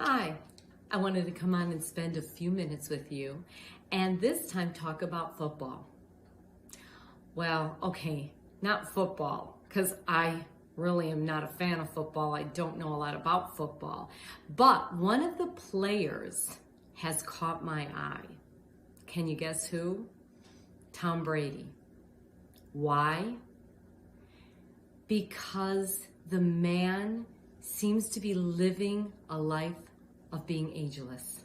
Hi, I wanted to come on and spend a few minutes with you and this time talk about football. Well, okay, not football, because I really am not a fan of football. I don't know a lot about football, but one of the players has caught my eye. Can you guess who? Tom Brady. Why? Because the man seems to be living a life of being ageless.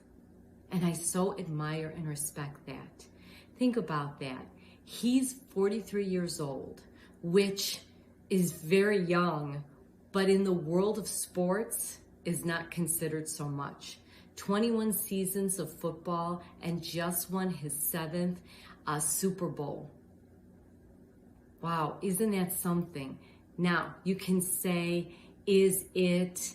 And I so admire and respect that. Think about that. He's 43 years old, which is very young, but in the world of sports is not considered so much. 21 seasons of football and just won his 7th Super Bowl. Wow, isn't that something? Now, you can say, is it,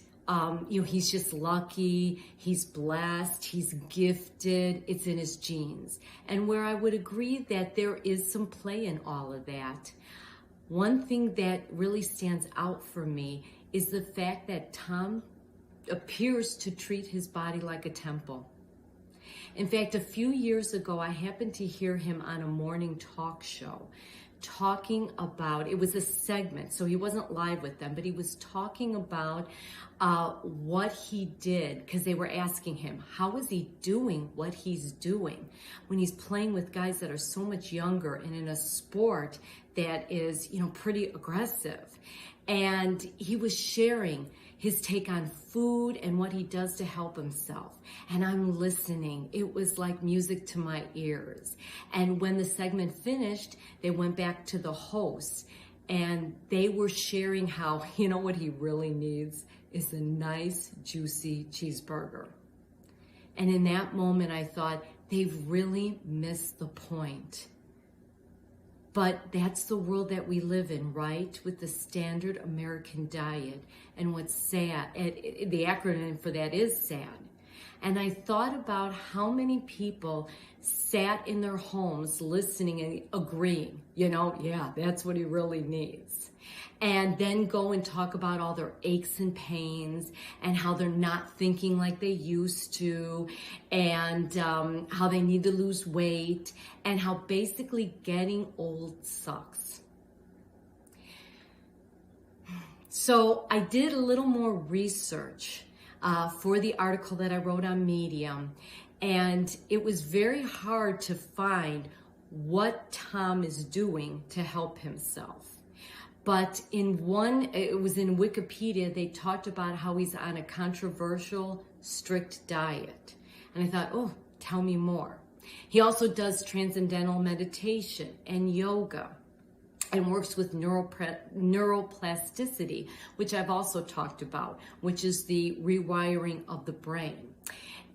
he's just lucky, he's blessed, he's gifted, it's in his genes. And where I would agree that there is some play in all of that. One thing that really stands out for me is the fact that Tom appears to treat his body like a temple. In fact, a few years ago, I happened to hear him on a morning talk show talking about, it was a segment, so he wasn't live with them, but he was talking about what he did, because they were asking him, how is he doing what he's doing when he's playing with guys that are so much younger and in a sport that is, pretty aggressive. And he was sharing his take on food and what he does to help himself. And I'm listening. It was like music to my ears. And when the segment finished, they went back to the host and they were sharing how, what he really needs is a nice, juicy cheeseburger. And in that moment, I thought, they've really missed the point. But that's the world that we live in, right? With the standard American diet. And what's sad, the acronym for that is SAD. And I thought about how many people sat in their homes listening and agreeing, yeah, that's what he really needs. And then go and talk about all their aches and pains and how they're not thinking like they used to, and how they need to lose weight, and how basically getting old sucks. So I did a little more research for the article that I wrote on Medium, and it was very hard to find what Tom is doing to help himself. But it was in Wikipedia, they talked about how he's on a controversial, strict diet. And I thought, oh, tell me more. He also does transcendental meditation and yoga and works with neuroplasticity, which I've also talked about, which is the rewiring of the brain.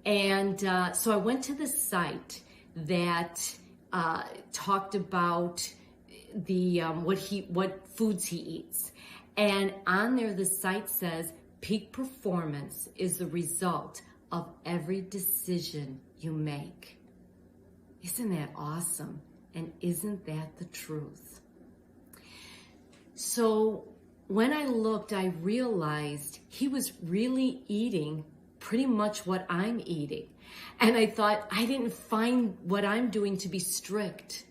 And so I went to the site that talked about what foods he eats. And on there, the site says, peak performance is the result of every decision you make. Isn't that awesome? And isn't that the truth? So when I looked, I realized he was really eating pretty much what I'm eating. And I thought, I didn't find what I'm doing to be strict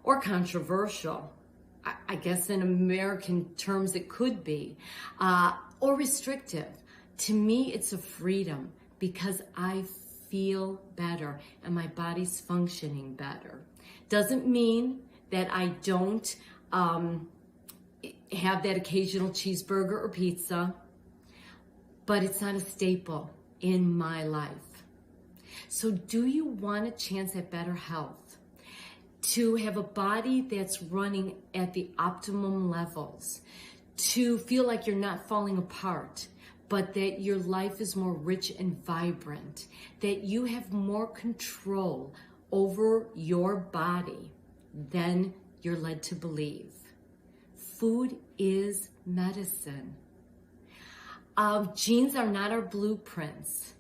or controversial. I guess in American terms it could be, or restrictive. To me, it's a freedom because I feel better and my body's functioning better. Doesn't mean that I don't have that occasional cheeseburger or pizza, but it's not a staple in my life. So do you want a chance at better health? To have a body that's running at the optimum levels, to feel like you're not falling apart, but that your life is more rich and vibrant, that you have more control over your body than you're led to believe. Food is medicine. Genes are not our blueprints.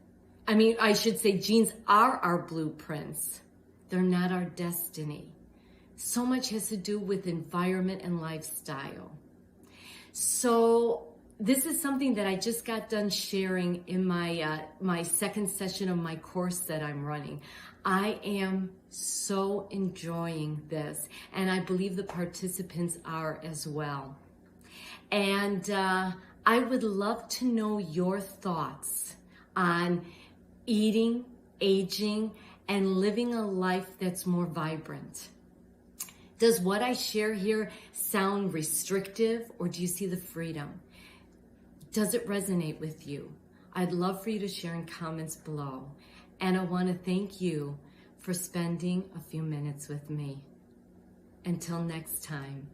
I should say genes are our blueprints. They're not our destiny. So much has to do with environment and lifestyle. So this is something that I just got done sharing in my second session of my course that I'm running. I am so enjoying this, and I believe the participants are as well. And I would love to know your thoughts on eating, aging, and living a life that's more vibrant. Does what I share here sound restrictive, or do you see the freedom? Does it resonate with you? I'd love for you to share in comments below. And I want to thank you for spending a few minutes with me. Until next time.